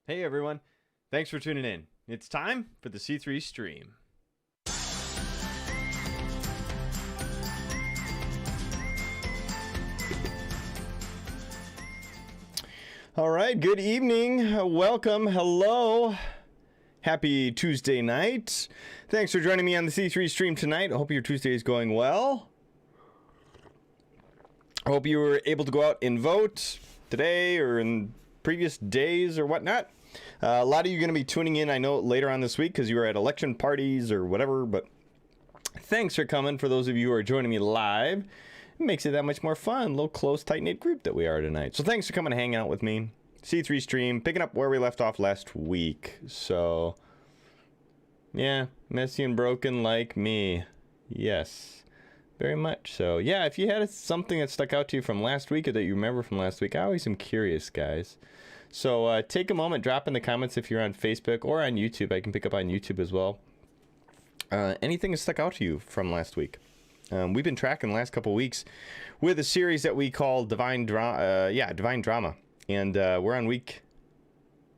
Hey everyone, thanks for tuning in. It's time for the C3 stream. All right, good evening, welcome, hello, happy Tuesday night. Thanks for joining me on the C3 stream tonight. I hope your Tuesday is going well. I hope you were able to go out and vote today or in previous days or whatnot. A lot of you are going to be tuning in, I know, later on this week because you were at election parties or whatever, but thanks for coming. For those of you who are joining me live, it makes it that much more fun. A little close, tight-knit group that we are tonight. So thanks for coming and hanging out with me. C3 stream, picking up where we left off last week. So, yeah, messy and broken like me. Yes, very much so. Yeah, if you had something that stuck out to you from last week or that you remember from last week, I always am curious, guys. So take a moment, drop in the comments if you're on Facebook or on YouTube. I can pick up on YouTube as well. Anything that stuck out to you from last week? We've been tracking the last couple of weeks with a series that we call Divine Drama. And we're on week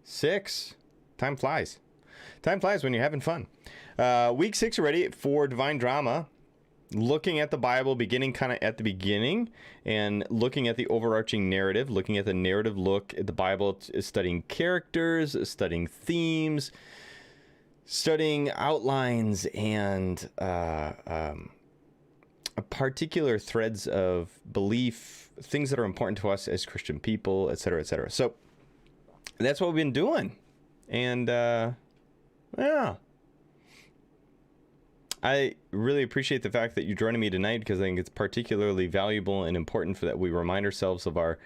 6. Time flies. Time flies when you're having fun. Week 6 already for Divine Drama. Looking at the Bible, beginning kind of at the beginning and looking at the overarching narrative, looking at the narrative look at the Bible, studying characters, studying themes, studying outlines and particular threads of belief, things that are important to us as Christian people, etc., etc. So that's what we've been doing. And yeah. I really appreciate the fact that you're joining me tonight because I think it's particularly valuable and important for that we remind ourselves of our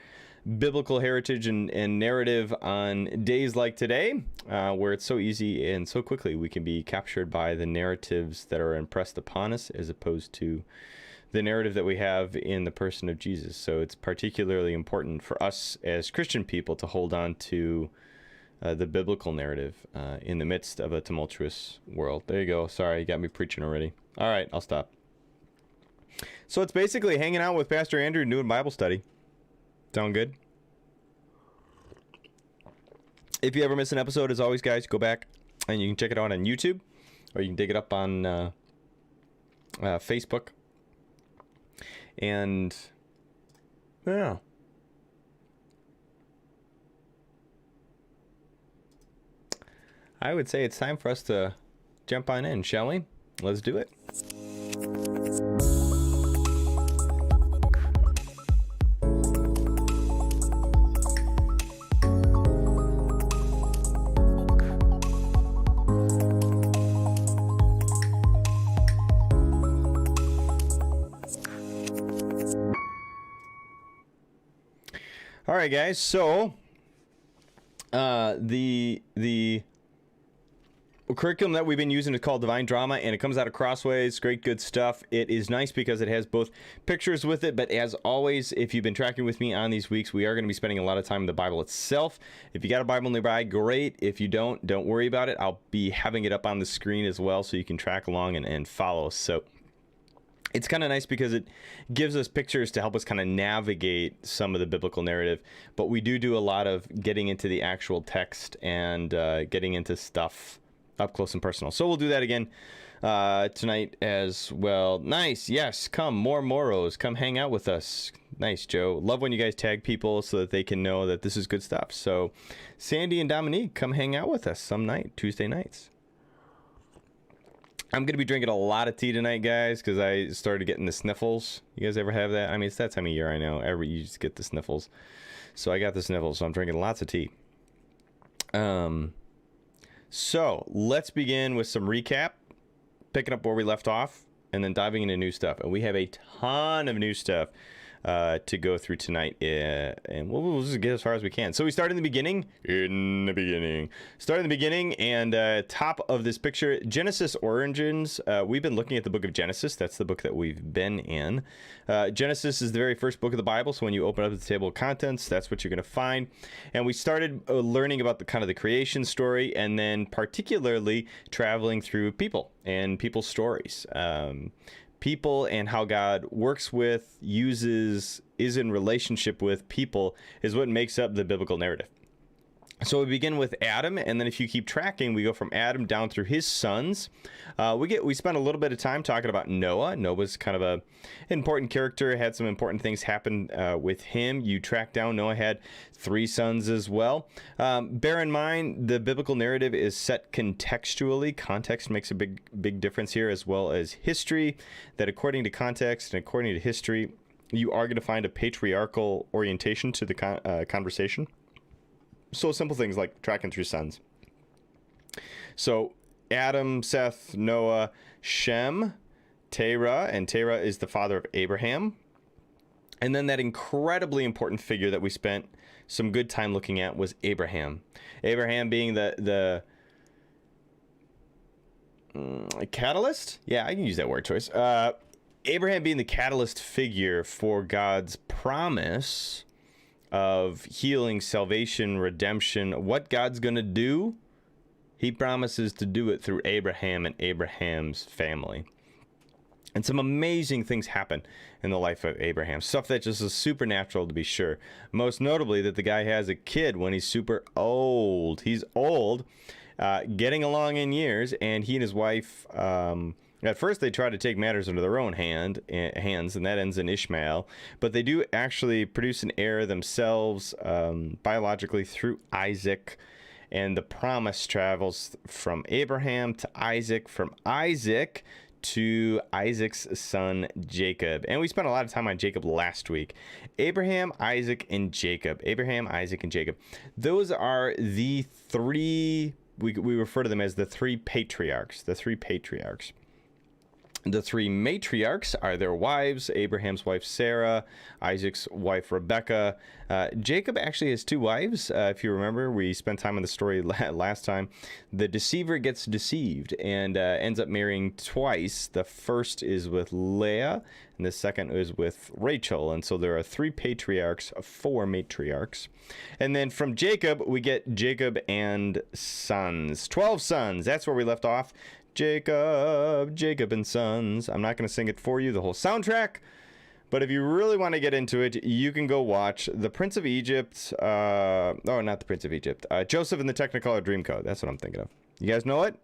biblical heritage and narrative on days like today, where it's so easy and so quickly we can be captured by the narratives that are impressed upon us as opposed to the narrative that we have in the person of Jesus. So it's particularly important for us as Christian people to hold on to the biblical narrative in the midst of a tumultuous world. There you go. Sorry, you got me preaching already. All right, I'll stop. So it's basically hanging out with Pastor Andrew and doing Bible study. Sound good? If you ever miss an episode, as always, guys, go back and you can check it out on YouTube, or you can dig it up on Facebook. And yeah. I would say it's time for us to jump on in, shall we? Let's do it. All right, guys. So the curriculum that we've been using is called Divine Drama, and it comes out of Crossways. Great, good stuff. It is nice because it has both pictures with it, but as always, if you've been tracking with me on these weeks, we are going to be spending a lot of time in the Bible itself. If you got a Bible nearby, great. If you don't worry about it. I'll be having it up on the screen as well so you can track along and follow. So it's kind of nice because it gives us pictures to help us kind of navigate some of the biblical narrative, but we do a lot of getting into the actual text and getting into stuff up close and personal. So we'll do that again tonight as well. Nice. Yes. Come. More Moros. Come hang out with us. Nice, Joe. Love when you guys tag people so that they can know that this is good stuff. So Sandy and Dominique, come hang out with us some night, Tuesday nights. I'm going to be drinking a lot of tea tonight, guys, because I started getting the sniffles. You guys ever have that? I mean, it's that time of year, I know. You just get the sniffles. So I got the sniffles, so I'm drinking lots of tea. So let's begin with some recap, picking up where we left off, and then diving into new stuff. And we have a ton of new stuff to go through tonight, and we'll just get as far as we can. So we start in the beginning. Start in the beginning, and top of this picture, Genesis origins. We've been looking at the book of Genesis. That's the book that we've been in. Genesis is the very first book of the Bible, so when you open up the table of contents, that's what you're going to find. And we started learning about the kind of the creation story, and then particularly traveling through people and people's stories. People and how God works with, uses, is in relationship with people is what makes up the biblical narrative. So we begin with Adam, and then if you keep tracking, we go from Adam down through his sons. We spent a little bit of time talking about Noah. Noah's kind of a important character, had some important things happen with him. You track down, Noah had 3 sons as well. Bear in mind, the biblical narrative is set contextually. Context makes a big difference here, as well as history, that according to context and according to history, you are going to find a patriarchal orientation to the conversation. So simple things like tracking through sons. So Adam, Seth, Noah, Shem, Terah, and Terah is the father of Abraham. And then that incredibly important figure that we spent some good time looking at was Abraham. Abraham being the catalyst? Yeah, I can use that word choice. Abraham being the catalyst figure for God's promise of healing, salvation, redemption. What God's going to do, he promises to do it through Abraham and Abraham's family. And some amazing things happen in the life of Abraham. Stuff that just is supernatural, to be sure. Most notably that the guy has a kid when he's super old. He's old, getting along in years, and he and his wife... at first, they try to take matters into their own hands, and that ends in Ishmael. But they do actually produce an heir themselves biologically through Isaac. And the promise travels from Abraham to Isaac, from Isaac to Isaac's son, Jacob. And we spent a lot of time on Jacob last week. Abraham, Isaac, and Jacob. Abraham, Isaac, and Jacob. Those are the 3, we refer to them as the 3 patriarchs. The 3 patriarchs. The 3 matriarchs are their wives, Abraham's wife Sarah, Isaac's wife Rebecca. Jacob actually has 2 wives. If you remember, we spent time on the story last time. The deceiver gets deceived and ends up marrying twice. The first is with Leah, and the second is with Rachel. And so there are 3 patriarchs, 4 matriarchs. And then from Jacob, we get Jacob and sons. 12 sons. That's where we left off. Jacob and Sons. I'm not going to sing it for you, the whole soundtrack, but if you really want to get into it, you can go watch The Prince of Egypt. Not The Prince of Egypt. Joseph and the Technicolor Dreamcoat. That's what I'm thinking of. You guys know it?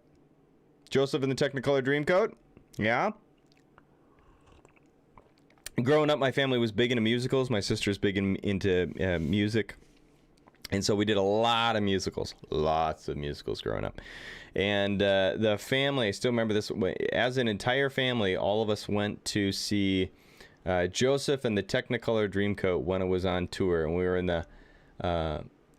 Joseph and the Technicolor Dreamcoat? Yeah? Growing up, my family was big into musicals. My sister's big into music. And so we did a lot of musicals. Lots of musicals growing up. And the family, I still remember this, as an entire family, all of us went to see Joseph and the Technicolor Dreamcoat when it was on tour. And we were in the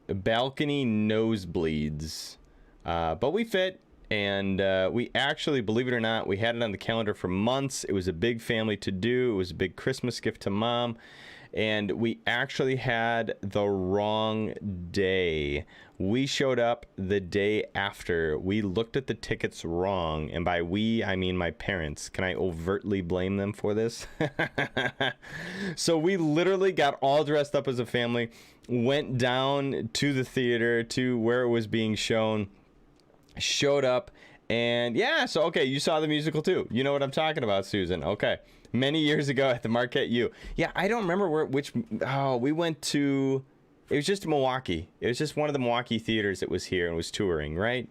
balcony nosebleeds. But we fit. And we actually, believe it or not, we had it on the calendar for months. It was a big family to do. It was a big Christmas gift to Mom. And we actually had the wrong day. We showed up the day after. We looked at the tickets wrong. And by we, I mean my parents. Can I overtly blame them for this? So we literally got all dressed up as a family, went down to the theater, to where it was being shown, showed up, and yeah, so okay, you saw the musical too. You know what I'm talking about, Susan. Okay. Many years ago at the Marquette U. Yeah, I don't remember we went to, it was just Milwaukee. It was just one of the Milwaukee theaters that was here and was touring, right?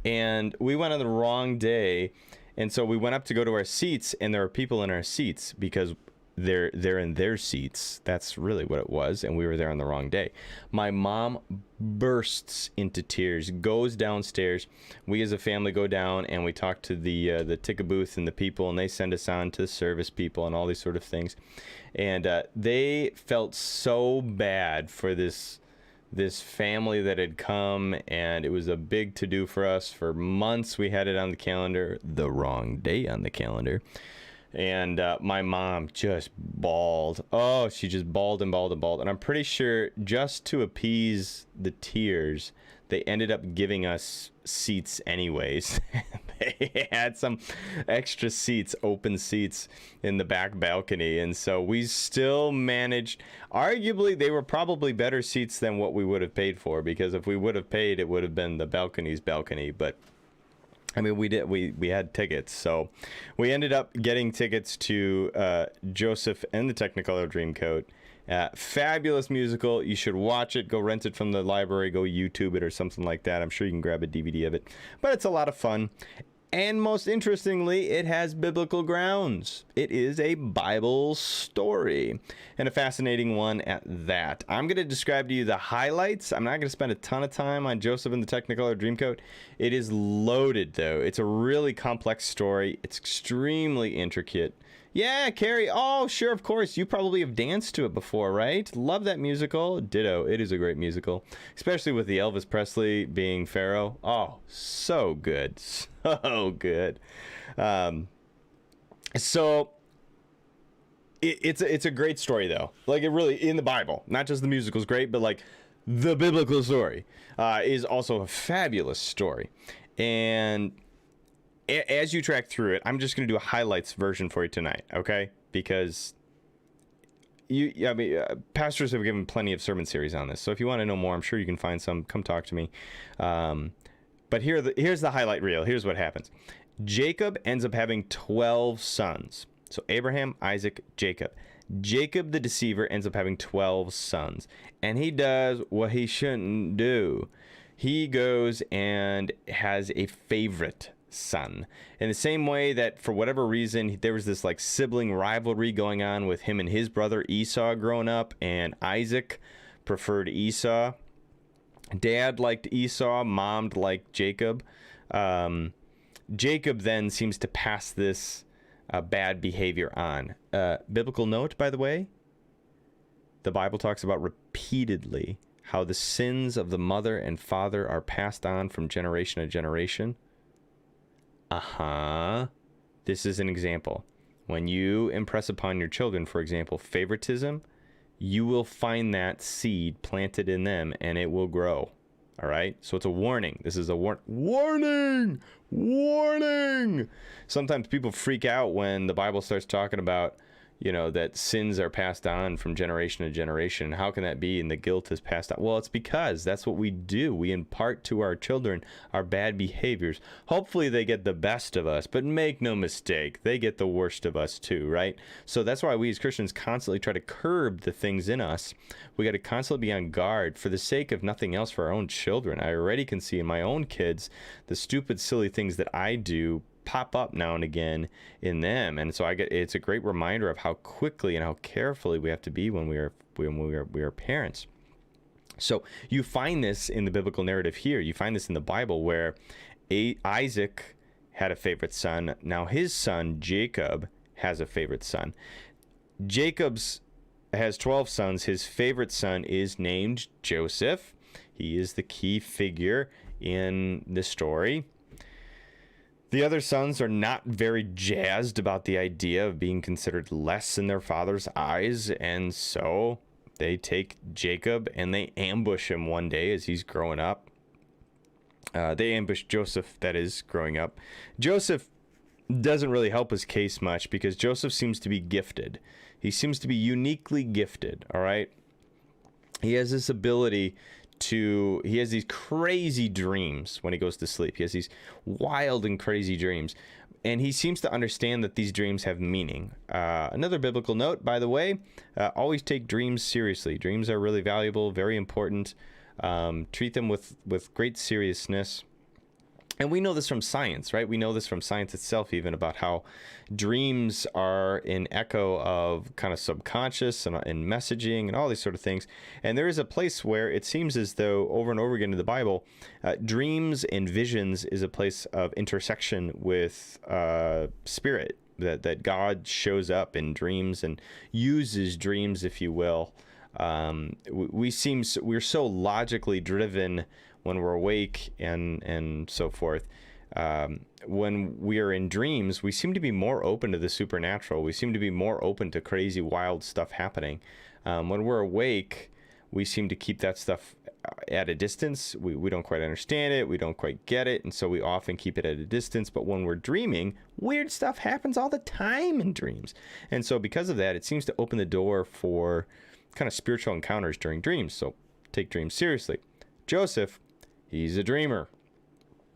And we went on the wrong day, and so we went up to go to our seats, and there were people in our seats because they're in their seats. That's really what it was, and we were there on the wrong day. My mom bursts into tears, goes downstairs. We as a family go down, and we talk to the ticket booth and the people, and they send us on to the service people and all these sort of things. And they felt so bad for this family that had come, and it was a big to-do for us. For months, we had it on the calendar, the wrong day on the calendar. And my mom just bawled. Oh, she just bawled and bawled and bawled. And I'm pretty sure just to appease the tears, they ended up giving us seats anyways. They had some extra seats, open seats in the back balcony. And so we still managed. Arguably, they were probably better seats than what we would have paid for, because if we would have paid, it would have been the balcony's balcony. But I mean, we had tickets, so we ended up getting tickets to Joseph and the Technicolor Dreamcoat, Fabulous musical. You should watch it. Go rent it from the library. Go YouTube it or something like that. I'm sure you can grab a DVD of it. But it's a lot of fun. And most interestingly, it has biblical grounds. It is a Bible story, and a fascinating one at that. I'm going to describe to you the highlights. I'm not going to spend a ton of time on Joseph and the Technicolor Dreamcoat. It is loaded, though. It's a really complex story. It's extremely intricate. Yeah, Carrie. Oh, sure, of course. You probably have danced to it before, right? Love that musical. Ditto. It is a great musical, especially with the Elvis Presley being Pharaoh. Oh, so good. So good. So it's a great story, though. Like, it really, in the Bible, not just the musical's great, but like the biblical story is also a fabulous story. And as you track through it, I'm just going to do a highlights version for you tonight, okay? Because pastors have given plenty of sermon series on this. So if you want to know more, I'm sure you can find some. Come talk to me. But here's the highlight reel. Here's what happens. Jacob ends up having 12 sons. So Abraham, Isaac, Jacob. Jacob the deceiver ends up having 12 sons. And he does what he shouldn't do. He goes and has a favorite son, in the same way that for whatever reason there was this like sibling rivalry going on with him and his brother Esau growing up, and Isaac preferred Esau. Dad liked Esau, mom liked Jacob. Jacob then seems to pass this bad behavior on. Biblical note, by the way, the Bible talks about repeatedly how the sins of the mother and father are passed on from generation to generation. This is an example. When you impress upon your children, for example, favoritism, you will find that seed planted in them and it will grow. All right? So it's a warning. This is a warning! Warning! Sometimes people freak out when the Bible starts talking about, that sins are passed on from generation to generation. How can that be? And the guilt is passed on. Well, it's because that's what we do. We impart to our children our bad behaviors. Hopefully they get the best of us, but make no mistake, they get the worst of us too, right? So that's why we as Christians constantly try to curb the things in us. We got to constantly be on guard for the sake of nothing else, for our own children. I already can see in my own kids the stupid, silly things that I do pop up now and again in them, and so it's a great reminder of how quickly and how carefully we have to be when we are parents. So you find this in the biblical narrative here. You find this in the Bible where Isaac had a favorite son. Now his son Jacob has a favorite son. Jacob's has 12 sons. His favorite son is named Joseph. He is the key figure in the story. The other sons are not very jazzed about the idea of being considered less in their father's eyes, and so they take Jacob and they ambush him one day as he's growing up. They ambush Joseph, that is, growing up. Joseph doesn't really help his case much because Joseph seems to be gifted. He seems to be uniquely gifted, all right? He has this ability he has these crazy dreams when he goes to sleep. He has these wild and crazy dreams, and he seems to understand that these dreams have meaning. Another biblical note, by the way, always take dreams seriously. Dreams are really valuable, very important. Treat them with great seriousness. And we know this from science, right? We know this from science itself, even, about how dreams are an echo of kind of subconscious and messaging and all these sort of things. And there is a place where it seems as though over and over again in the Bible, dreams and visions is a place of intersection with spirit, that God shows up in dreams and uses dreams, if you will. We're so logically driven when we're awake and so forth. When we are in dreams, we seem to be more open to the supernatural. We seem to be more open to crazy, wild stuff happening. When we're awake, we seem to keep that stuff at a distance. We don't quite understand it. We don't quite get it. And so we often keep it at a distance. But when we're dreaming, weird stuff happens all the time in dreams. And so because of that, it seems to open the door for kind of spiritual encounters during dreams. So take dreams seriously. Joseph, he's a dreamer.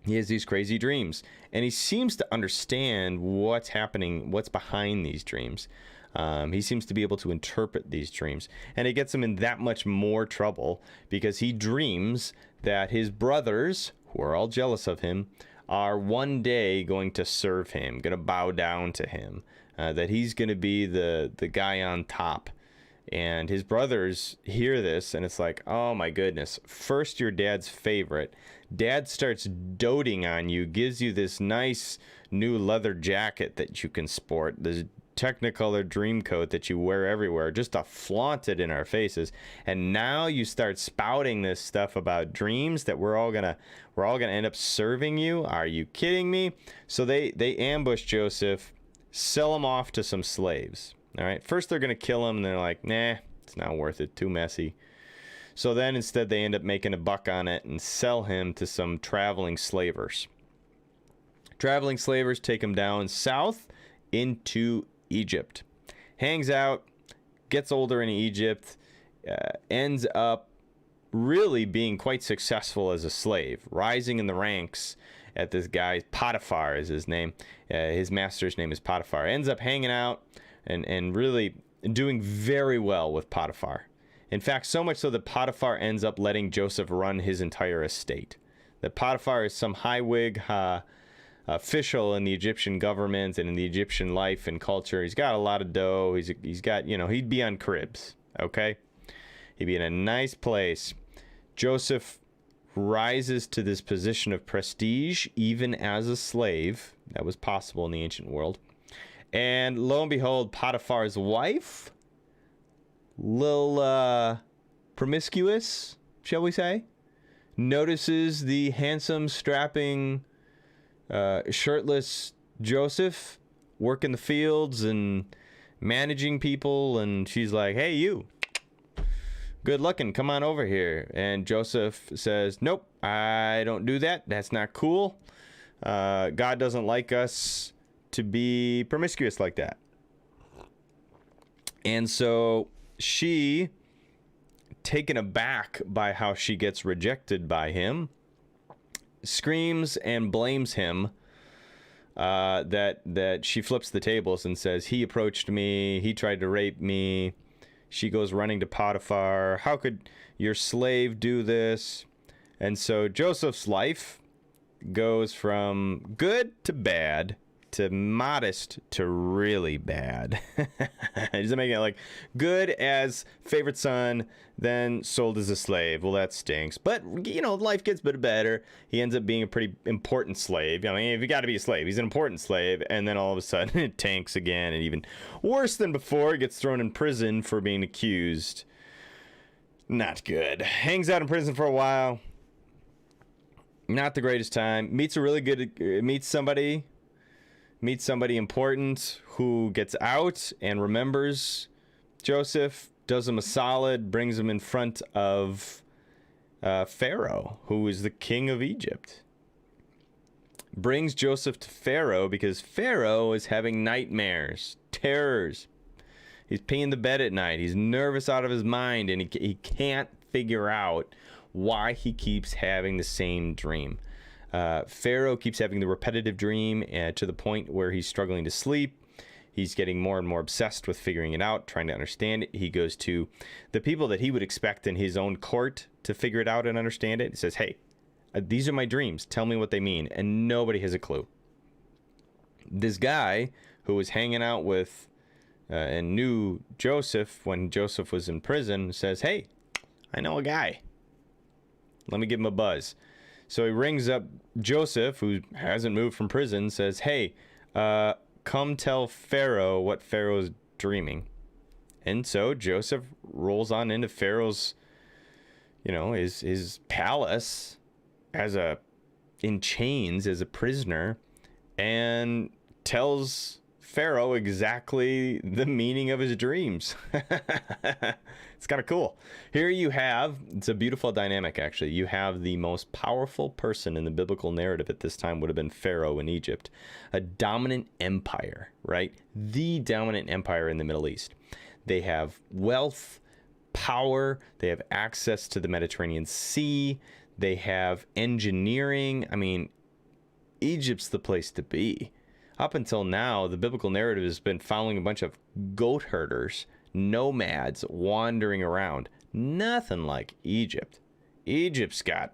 He has these crazy dreams, and he seems to understand what's happening, what's behind these dreams. He seems to be able to interpret these dreams, and it gets him in that much more trouble because he dreams that his brothers, who are all jealous of him, are one day going to serve him, going to bow down to him, that he's going to be the guy on top. And his brothers hear this, and it's like, oh my goodness. First, your dad's favorite. Dad starts doting on you, gives you this nice new leather jacket that you can sport, this Technicolor dream coat that you wear everywhere, just to flaunt it in our faces. And now you start spouting this stuff about dreams that we're all gonna end up serving you. Are you kidding me? So they ambush Joseph, sell him off to some slaves. All right, first they're gonna kill him, and they're like, nah, it's not worth it, too messy. So then instead they end up making a buck on it and sell him to some traveling slavers. Traveling slavers take him down south into Egypt. Hangs out, gets older in Egypt, ends up really being quite successful as a slave, rising in the ranks at this guy. Potiphar is his name. His master's name is Potiphar. Ends up hanging out and really doing very well with Potiphar. In fact, so much so that Potiphar ends up letting Joseph run his entire estate. That Potiphar is some highwig official in the Egyptian government and in the Egyptian life and culture. He's got a lot of dough. He's got, he'd be on cribs, okay? He'd be in a nice place. Joseph rises to this position of prestige even as a slave. That was possible in the ancient world. And lo and behold, Potiphar's wife, little promiscuous, shall we say, notices the handsome, strapping, shirtless Joseph working the fields and managing people, and she's like, hey, you, good looking, come on over here. And Joseph says, nope, I don't do that. That's not cool. God doesn't like us to be promiscuous like that. And so she, taken aback by how she gets rejected by him, screams and blames him, that she flips the tables and says, he approached me, he tried to rape me. She goes running to Potiphar. How could your slave do this? And so Joseph's life goes from good to bad to modest to really bad. Just making it like good as favorite son, then sold as a slave. Well, that stinks. But, life gets a bit better. He ends up being a pretty important slave. I mean, if you got to be a slave, he's an important slave. And then all of a sudden it tanks again. And even worse than before, gets thrown in prison for being accused. Not good. Hangs out in prison for a while. Not the greatest time. Meets somebody important who gets out and remembers Joseph, does him a solid, brings him in front of Pharaoh, who is the king of Egypt. Brings Joseph to Pharaoh because Pharaoh is having nightmares, terrors. He's peeing the bed at night. He's nervous out of his mind, and he can't figure out why he keeps having the same dream. Pharaoh keeps having the repetitive dream to the point where he's struggling to sleep. He's getting more and more obsessed with figuring it out, trying to understand it. He goes to the people that he would expect in his own court to figure it out and understand it. He says, hey, these are my dreams. Tell me what they mean. And nobody has a clue. This guy who was hanging out with and knew Joseph when Joseph was in prison says, hey, I know a guy. Let me give him a buzz. So he rings up Joseph, who hasn't moved from prison, says, hey, come tell Pharaoh what Pharaoh's dreaming. And so Joseph rolls on into Pharaoh's, his palace in chains as a prisoner, and tells Pharaoh exactly the meaning of his dreams. It's kind of cool. Here you have, it's a beautiful dynamic, actually. You have the most powerful person in the biblical narrative at this time would have been Pharaoh in Egypt, a dominant empire, right? The dominant empire in the Middle East. They have wealth, power, they have access to the Mediterranean Sea, they have engineering. I mean, Egypt's the place to be. Up until now, the biblical narrative has been following a bunch of goat herders, nomads wandering around. Nothing like Egypt. Egypt's got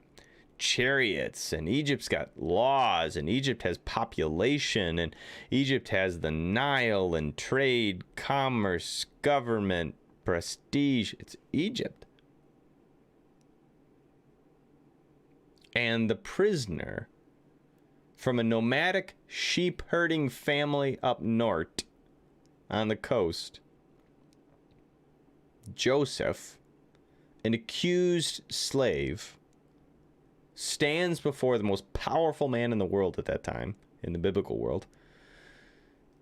chariots, and Egypt's got laws, and Egypt has population, and Egypt has the Nile and trade, commerce, government, prestige. It's Egypt. And the prisoner from a nomadic sheep herding family up north on the coast, Joseph, an accused slave, stands before the most powerful man in the world at that time, in the biblical world,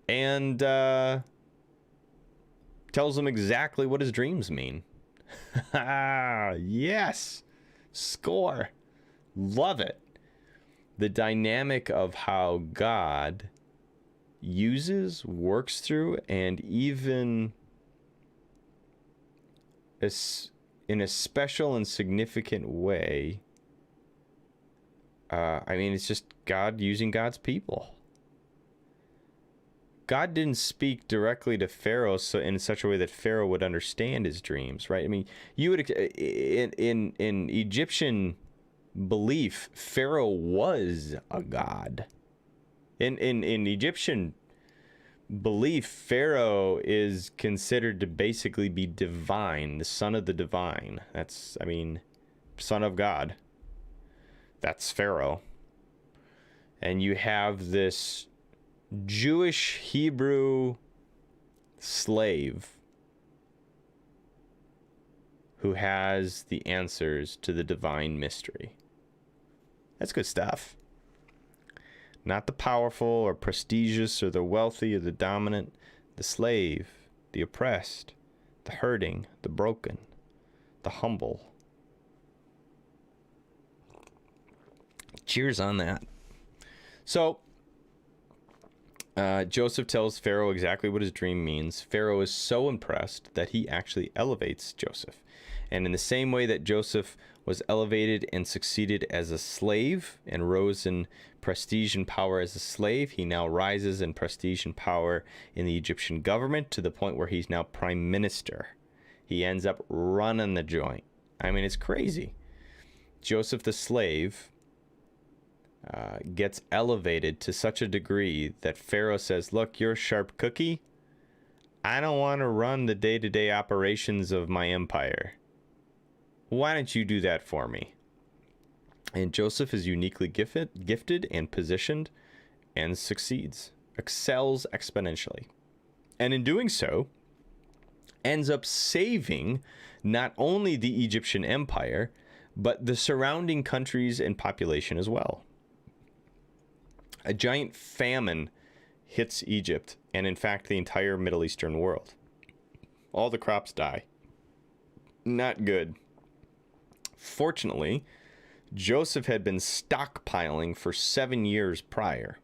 and tells him exactly what his dreams mean. Yes! Score! Love it. The dynamic of how God uses, works through, and even in a special and significant way. I mean, it's just God using God's people. God didn't speak directly to Pharaoh in such a way that Pharaoh would understand his dreams, right? I mean, you would in Egyptian belief, Pharaoh was a god. In Egyptian belief, Pharaoh is considered to basically be divine, the son of the divine. That's, I mean, son of God. That's Pharaoh. And you have this Jewish Hebrew slave who has the answers to the divine mystery. That's good stuff. Not the powerful or prestigious or the wealthy or the dominant, the slave, the oppressed, the hurting, the broken, the humble. Cheers on that. So, Joseph tells Pharaoh exactly what his dream means. Pharaoh is so impressed that he actually elevates Joseph. And in the same way that Joseph was elevated and succeeded as a slave and rose in prestige and power as a slave, he now rises in prestige and power in the Egyptian government to the point where he's now prime minister. He ends up running the joint. I mean, it's crazy. Joseph the slave gets elevated to such a degree that Pharaoh says, look, you're a sharp cookie. I don't want to run the day-to-day operations of my empire. Why don't you do that for me? And Joseph is uniquely gifted and positioned and succeeds, excels exponentially. And in doing so, ends up saving not only the Egyptian empire, but the surrounding countries and population as well. A giant famine hits Egypt, and in fact, the entire Middle Eastern world. All the crops die. Not good. Fortunately, Joseph had been stockpiling for 7 years prior.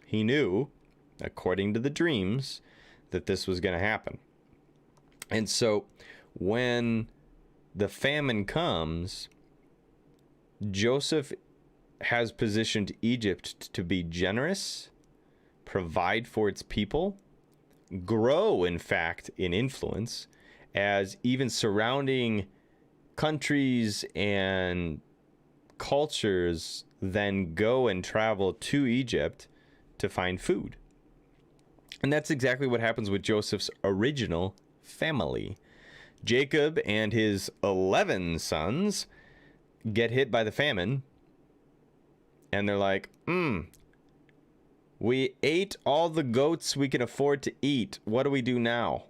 He knew, according to the dreams, that this was going to happen. And so when the famine comes, Joseph has positioned Egypt to be generous, provide for its people, grow, in fact, in influence, as even surrounding countries and cultures then go and travel to Egypt to find food. And that's exactly what happens with Joseph's original family. Jacob and his 11 sons get hit by the famine, and they're like, we ate all the goats we can afford to eat. What do we do now?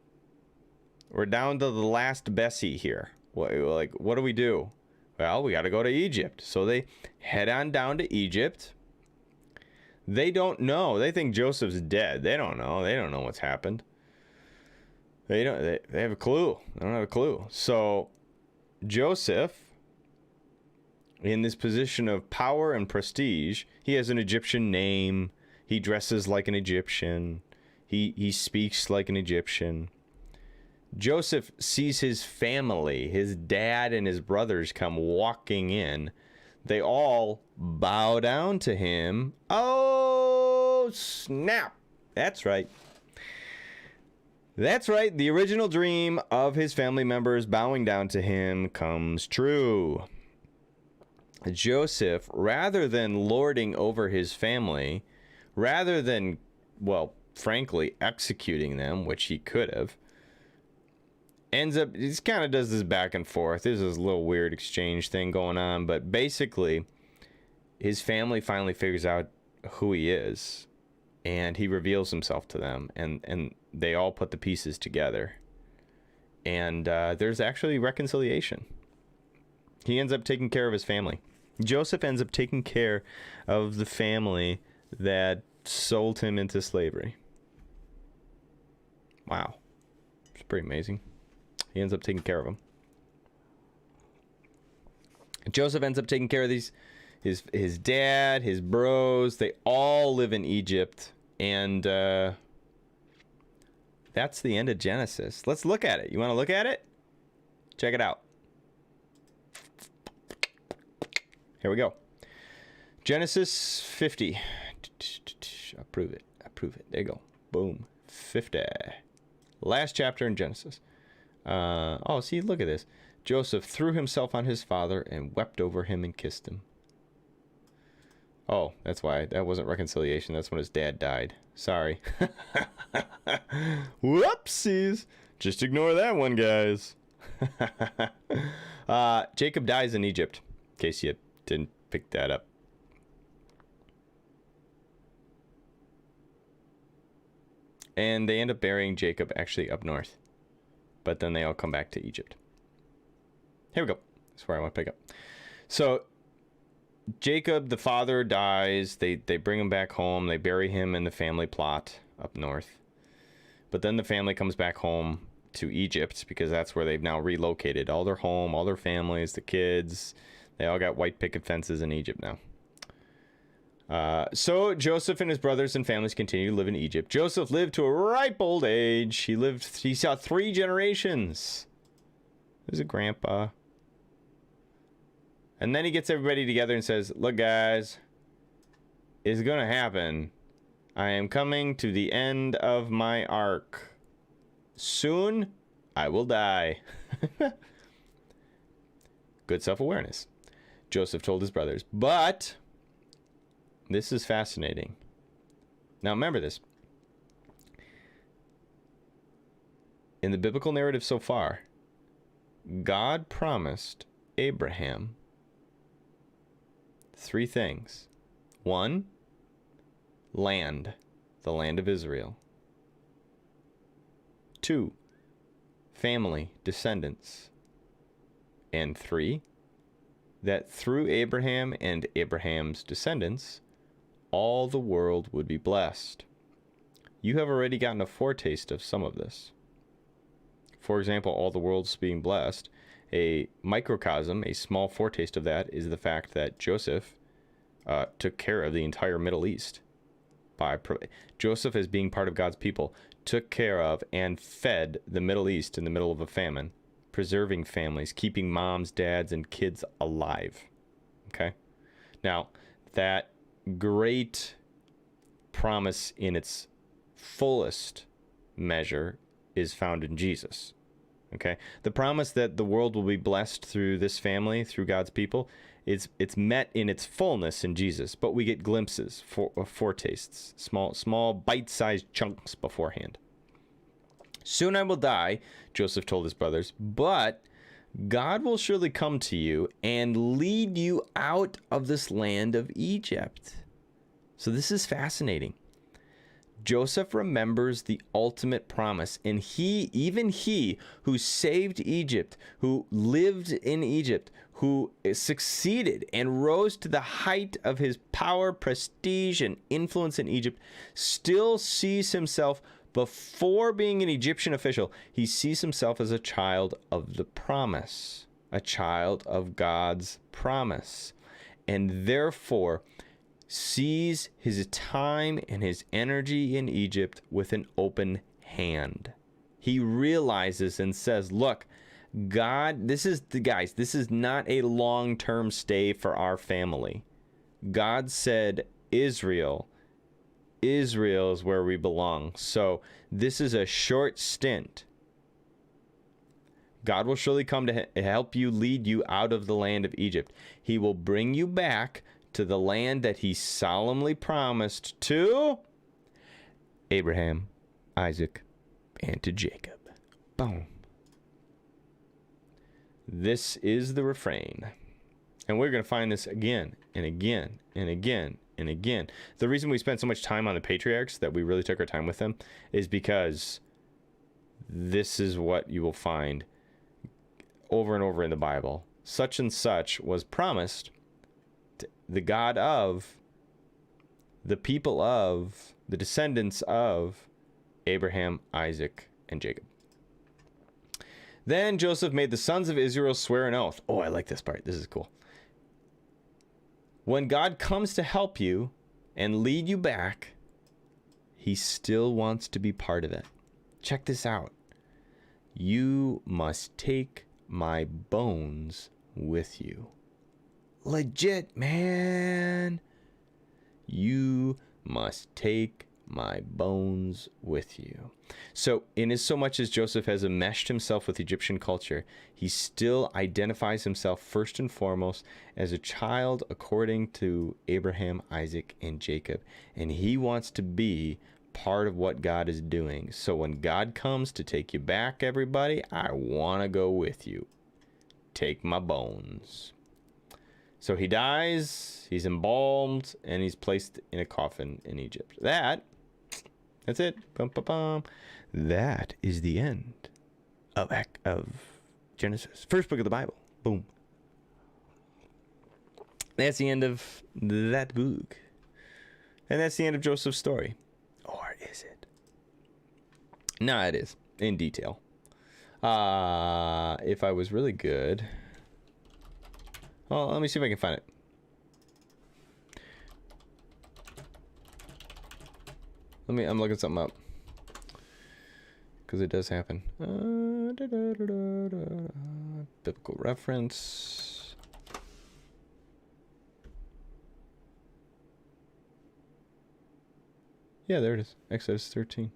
We're down to the last Bessie here. What do we do? Well, we got to go to Egypt. So they head on down to Egypt. They don't know. They think Joseph's dead. They don't know. They don't know what's happened. They have a clue. They don't have a clue. So Joseph, in this position of power and prestige, he has an Egyptian name. He dresses like an Egyptian. He speaks like an Egyptian. Joseph sees his family, his dad and his brothers come walking in. They all bow down to him. Oh, snap. That's right. That's right. The original dream of his family members bowing down to him comes true. Joseph, rather than lording over his family, rather than, well, frankly, executing them, which he could have, ends up, he kind of does this back and forth. There's this little weird exchange thing going on, but basically, his family finally figures out who he is, and he reveals himself to them, and they all put the pieces together. And there's actually reconciliation. He ends up taking care of his family. Joseph ends up taking care of the family that sold him into slavery. Wow. It's pretty amazing. He ends up taking care of them. Joseph ends up taking care of his dad, his bros. They all live in Egypt. And that's the end of Genesis. Let's look at it. You want to look at it? Check it out. Here we go. Genesis 50. Approve it. Approve it. There you go. Boom. 50. Last chapter in Genesis. Oh, see, look at this. Joseph threw himself on his father and wept over him and kissed him. Oh, that's why. That wasn't reconciliation. That's when his dad died. Sorry. Whoopsies. Just ignore that one, guys. Jacob dies in Egypt, in case you didn't pick that up. And they end up burying Jacob actually up north. But then they all come back to Egypt. Here we go. That's where I want to pick up. So Jacob, the father, dies. They bring him back home. They bury him in the family plot up north. But then the family comes back home to Egypt because that's where they've now relocated. All their home, all their families, the kids, they all got white picket fences in Egypt now. So Joseph and his brothers and families continue to live in Egypt. Joseph lived to a ripe old age. He saw 3 generations. There's a grandpa. And then he gets everybody together and says, look, guys, it's going to happen. I am coming to the end of my arc. Soon, I will die. Good self-awareness. Joseph told his brothers. But this is fascinating. Now, remember this. In the biblical narrative so far, God promised Abraham 3 things. 1, land, the land of Israel. 2, family, descendants. And 3, that through Abraham and Abraham's descendants, all the world would be blessed. You have already gotten a foretaste of some of this. For example, all the world's being blessed. A microcosm, a small foretaste of that, is the fact that Joseph took care of the entire Middle East. Joseph, as being part of God's people, took care of and fed the Middle East in the middle of a famine, preserving families, keeping moms, dads, and kids alive. Okay? Now, that great promise in its fullest measure is found in Jesus. Okay? The promise that the world will be blessed through this family, through God's people, it's met in its fullness in Jesus, but we get glimpses, foretastes, small bite-sized chunks beforehand. Soon I will die, Joseph told his brothers, but God will surely come to you and lead you out of this land of Egypt. So this is fascinating. Joseph remembers the ultimate promise, and even he who saved Egypt, who lived in Egypt, who succeeded and rose to the height of his power, prestige, and influence in Egypt, still sees himself, before being an Egyptian official, he sees himself as a child of the promise, a child of God's promise, and therefore sees his time and his energy in Egypt with an open hand. He realizes and says, look, God, this is not a long-term stay for our family. God said, Israel Israel is where we belong. So this is a short stint. God will surely come to help you, lead you out of the land of Egypt. He will bring you back to the land that he solemnly promised to Abraham, Isaac, and to Jacob. Boom. This is the refrain. And we're going to find this again and again and again and again. The reason we spent so much time on the patriarchs, that we really took our time with them, is because this is what you will find over and over in the Bible. Such and such was promised to the God of, the people of, the descendants of Abraham, Isaac, and Jacob. Then Joseph made the sons of Israel swear an oath. Oh, I like this part. This is cool. When God comes to help you and lead you back, he still wants to be part of it. Check this out. You must take my bones with you. Legit, man. You must take my bones with you. So, in as so much as Joseph has enmeshed himself with Egyptian culture, he still identifies himself first and foremost as a child according to Abraham, Isaac, and Jacob. And he wants to be part of what God is doing. So when God comes to take you back, everybody, I want to go with you. Take my bones. So he dies, he's embalmed, and he's placed in a coffin in Egypt. That's it. Bum, bum, bum. That is the end of Genesis. First book of the Bible. Boom. That's the end of that book. And that's the end of Joseph's story. Or is it? No, it is. In detail. If I was really good... Well, let me see if I can find it. I'm looking something up. Because it does happen. Biblical reference. Yeah, there it is. Exodus 13.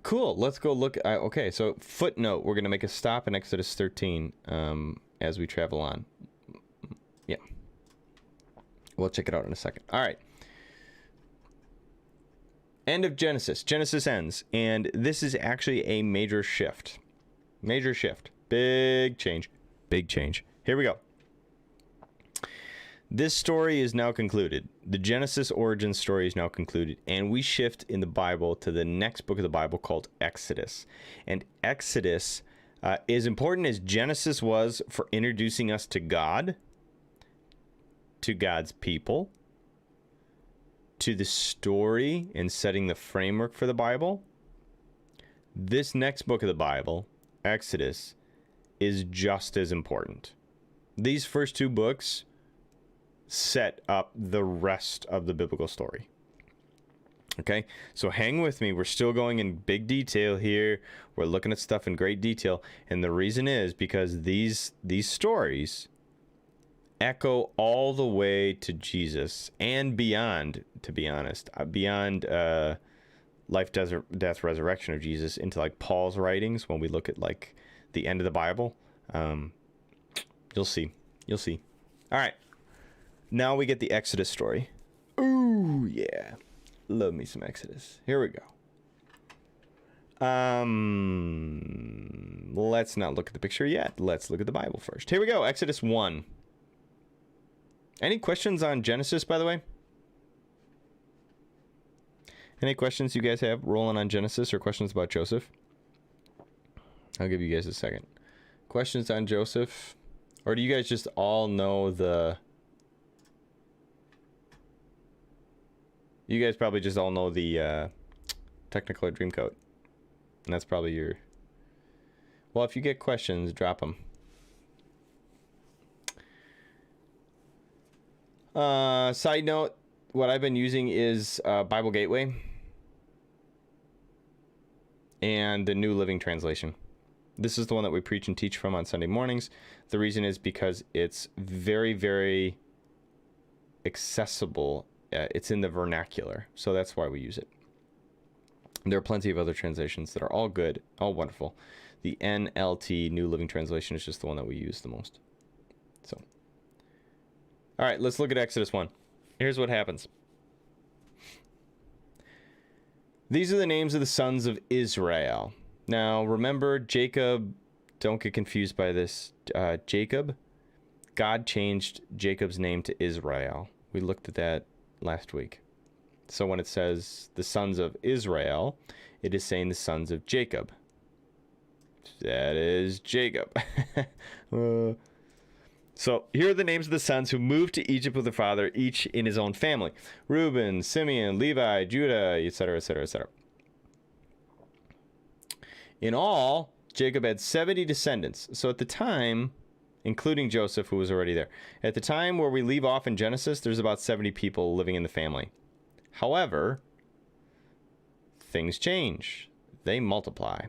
Cool. Let's go look. Okay, so footnote. We're going to make a stop in Exodus 13 as we travel on. Yeah. We'll check it out in a second. All right. End of Genesis. Genesis ends. And this is actually a major shift. Major shift. Big change. Big change. Here we go. This story is now concluded. The Genesis origin story is now concluded. And we shift in the Bible to the next book of the Bible called Exodus. And Exodus, as important as Genesis was for introducing us to God, to God's people, to the story and setting the framework for the Bible, this next book of the Bible, Exodus, is just as important. These first two books set up the rest of the biblical story. Okay, so hang with me. We're still going in big detail here. We're looking at stuff in great detail. And the reason is because these stories echo all the way to Jesus and beyond, to be honest, beyond life, death, resurrection of Jesus into like Paul's writings. When we look at like the end of the Bible, you'll see. All right. Now we get the Exodus story. Ooh, yeah. Love me some Exodus. Here we go. Let's not look at the picture yet. Let's look at the Bible first. Here we go. Exodus 1. Any questions on Genesis, by the way? Any questions you guys have rolling on Genesis or questions about Joseph? I'll give you guys a second. Questions on Joseph? Or do you guys just all know the... You guys probably just all know the Technicolor Dreamcoat. And that's probably your... Well, if you get questions, drop them. Side note, what I've been using is Bible Gateway and the New Living Translation. This is the one that we preach and teach from on Sunday mornings. The reason is because it's very, very accessible. It's in the vernacular, so that's why we use it. There are plenty of other translations that are all good, all wonderful. The NLT, New Living Translation, is just the one that we use the most. So, all right, let's look at Exodus 1. Here's what happens. These are the names of the sons of Israel. Now, remember, Jacob, don't get confused by this. Jacob, God changed Jacob's name to Israel. We looked at that last week. So when it says the sons of Israel, it is saying the sons of Jacob. That is Jacob. So here are the names of the sons who moved to Egypt with their father, each in his own family. Reuben, Simeon, Levi, Judah, etc., etc., etc. In all, Jacob had 70 descendants. So at the time, including Joseph, who was already there, at the time where we leave off in Genesis, there's about 70 people living in the family. However, things change. They multiply.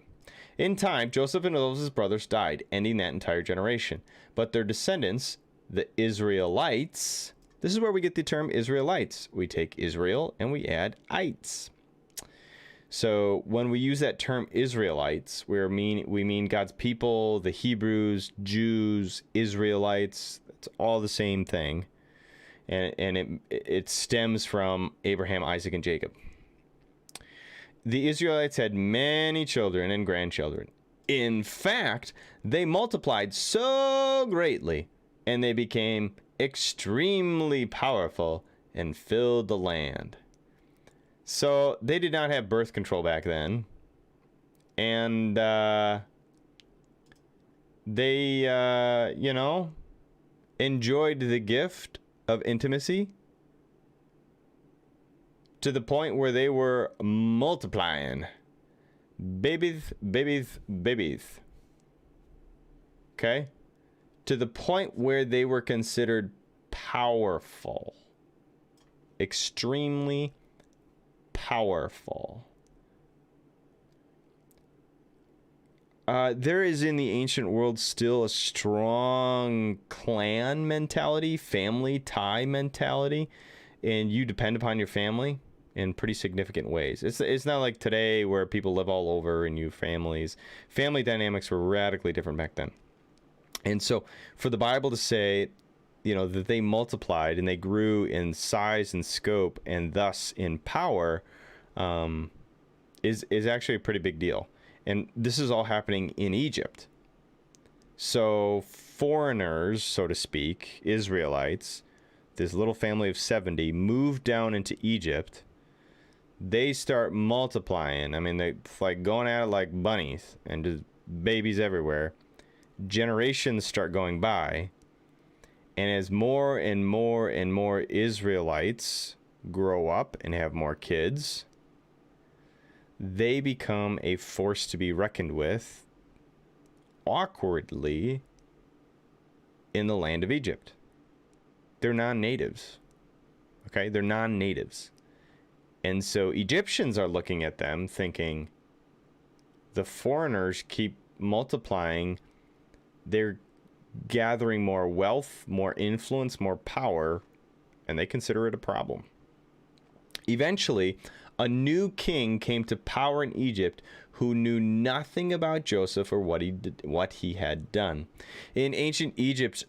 In time, Joseph and all of his brothers died, ending that entire generation. But their descendants, the Israelites, this is where we get the term Israelites. We take Israel and we add ites. So when we use that term Israelites, we mean God's people, the Hebrews, Jews, Israelites. It's all the same thing. And it stems from Abraham, Isaac, and Jacob. The Israelites had many children and grandchildren. In fact, they multiplied so greatly, and they became extremely powerful and filled the land. So they did not have birth control back then. And they, enjoyed the gift of intimacy to the point where they were multiplying. Babies. Okay? To the point where they were considered powerful. Extremely powerful. There is in the ancient world still a strong clan mentality, family tie mentality, and you depend upon your family in pretty significant ways. It's not like today where people live all over and you have families. Family dynamics were radically different back then. And so for the Bible to say, that they multiplied and they grew in size and scope and thus in power is actually a pretty big deal. And this is all happening in Egypt. So foreigners, so to speak, Israelites, this little family of 70, moved down into Egypt. They start multiplying. I mean, they like going at it like bunnies and just babies everywhere. Generations start going by. And as more and more and more Israelites grow up and have more kids, they become a force to be reckoned with awkwardly in the land of Egypt. They're non-natives. Okay? They're non-natives. And so Egyptians are looking at them thinking, the foreigners keep multiplying. They're gathering more wealth, more influence, more power, and they consider it a problem. Eventually, a new king came to power in Egypt who knew nothing about Joseph or what he had done. In ancient Egypt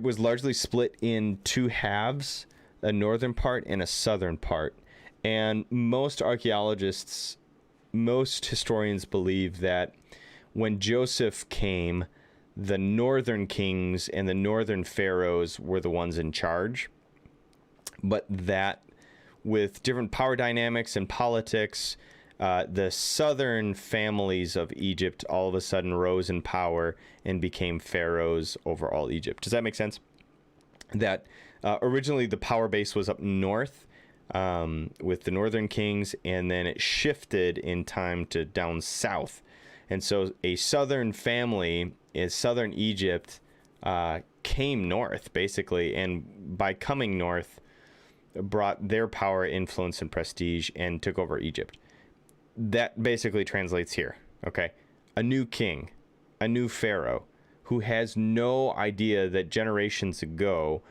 was largely split in two halves, a northern part and a southern part. And most archaeologists, most historians believe that when Joseph came, the northern kings and the northern pharaohs were the ones in charge. But that with different power dynamics and politics, the southern families of Egypt all of a sudden rose in power and became pharaohs over all Egypt. Does that make sense? That originally the power base was up north with the northern kings, and then it shifted in time to down south. And so a southern family in southern Egypt came north, basically, and by coming north, brought their power, influence, and prestige and took over Egypt. That basically translates here. Okay. A new king, a new pharaoh who has no idea that generations ago,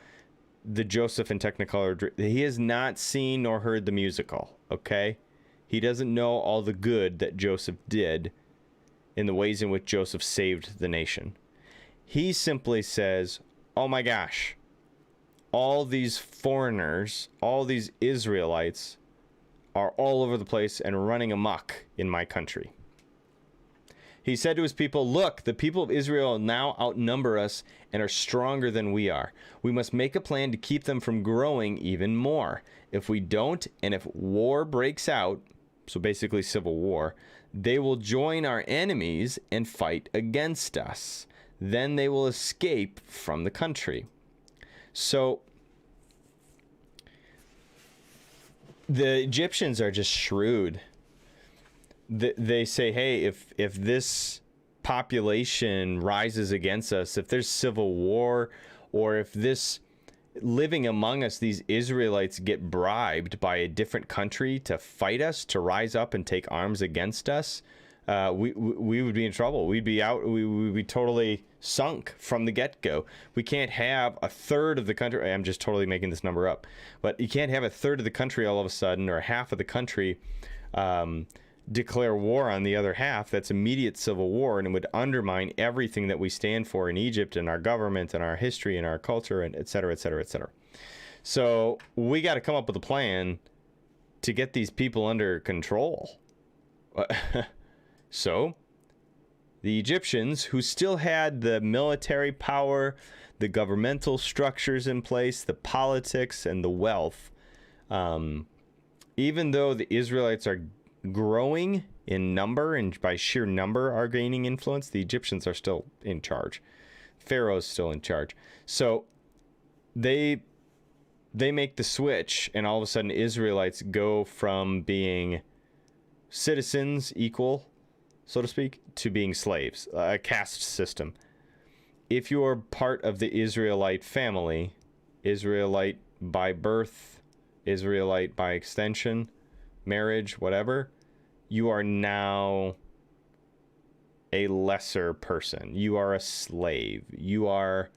the Joseph in Technicolor, he has not seen nor heard the musical. Okay. He doesn't know all the good that Joseph did in the ways in which Joseph saved the nation. He simply says, oh my gosh, all these foreigners, all these Israelites are all over the place and running amok in my country. He said to his people, look, the people of Israel now outnumber us and are stronger than we are. We must make a plan to keep them from growing even more. If we don't, and if war breaks out, so basically civil war, they will join our enemies and fight against us. Then they will escape from the country. So the Egyptians are just shrewd. They say, hey, if this population rises against us, if there's civil war, or if this living among us, these Israelites get bribed by a different country to fight us, to rise up and take arms against us, we would be in trouble. We'd be out. We would be totally sunk from the get-go. We can't have a third of the country. I'm just totally making this number up, but you can't have a third of the country all of a sudden, or half of the country declare war on the other half. That's immediate civil war, and it would undermine everything that we stand for in Egypt and our government and our history and our culture, and et cetera, et cetera, et cetera. So we got to come up with a plan to get these people under control. So the Egyptians, who still had the military power, the governmental structures in place, the politics, and the wealth, even though the Israelites are growing in number and by sheer number are gaining influence, the Egyptians are still in charge. Pharaoh's still in charge. So they make the switch, and all of a sudden Israelites go from being citizens, equal, so to speak, to being slaves, a caste system. If you're part of the Israelite family, Israelite by birth, Israelite by extension, marriage, whatever, you are now a lesser person. You are a slave. You are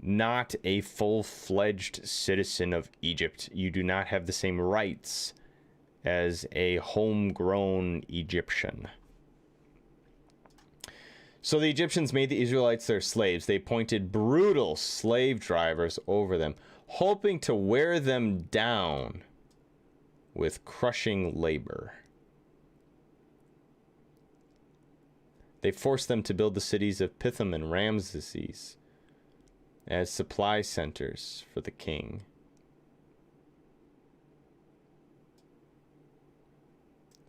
not a full-fledged citizen of Egypt. You do not have the same rights as a homegrown Egyptian. So the Egyptians made the Israelites their slaves. They appointed brutal slave drivers over them, hoping to wear them down with crushing labor. They forced them to build the cities of Pithom and Ramses as supply centers for the king.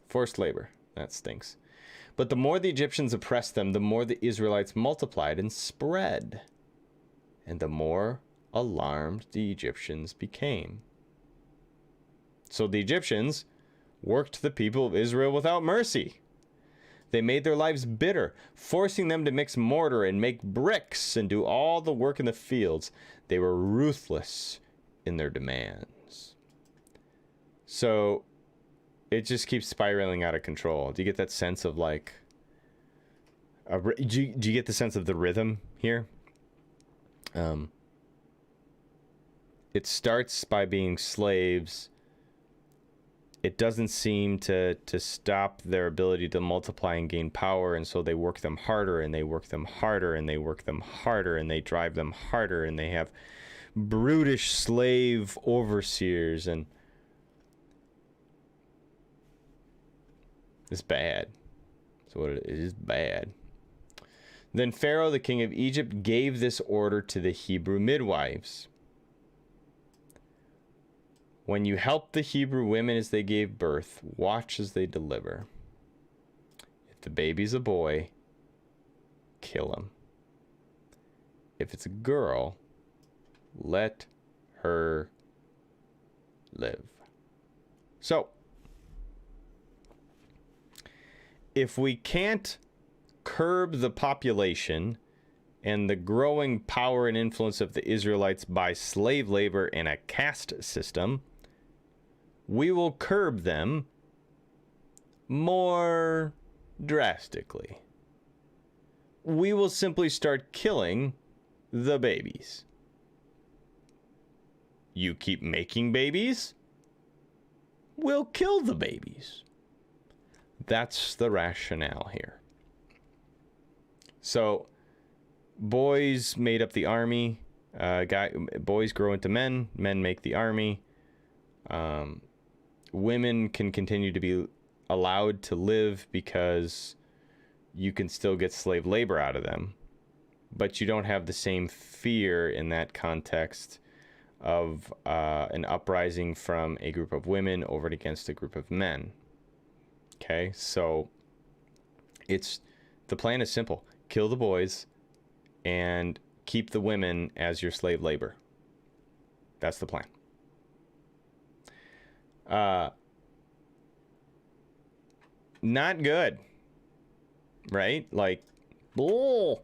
Forced labor, that stinks. But the more the Egyptians oppressed them, the more the Israelites multiplied and spread, and the more alarmed the Egyptians became. So the Egyptians worked the people of Israel without mercy. They made their lives bitter, forcing them to mix mortar and make bricks and do all the work in the fields. They were ruthless in their demands. So it just keeps spiraling out of control. Do you get that sense of like... do you get the sense of the rhythm here? It starts by being slaves. It doesn't seem to stop their ability to multiply and gain power, and so they work them harder, and they work them harder, and they work them harder, and they drive them harder, and they have brutish slave overseers, and it's bad. So what it is bad. Then Pharaoh, the king of Egypt, gave this order to the Hebrew midwives. When you help the Hebrew women as they gave birth, watch as they deliver. If the baby's a boy, kill him. If it's a girl, let her live. So, if we can't curb the population and the growing power and influence of the Israelites by slave labor and a caste system, we will curb them more drastically. We will simply start killing the babies. You keep making babies, we'll kill the babies. That's the rationale here. So, boys made up the army. Boys grow into men. Men make the army. Women can continue to be allowed to live because you can still get slave labor out of them. But you don't have the same fear in that context of an uprising from a group of women over and against a group of men. Okay, so the plan is simple. Kill the boys and keep the women as your slave labor. That's the plan. Not good, right? Like, bull.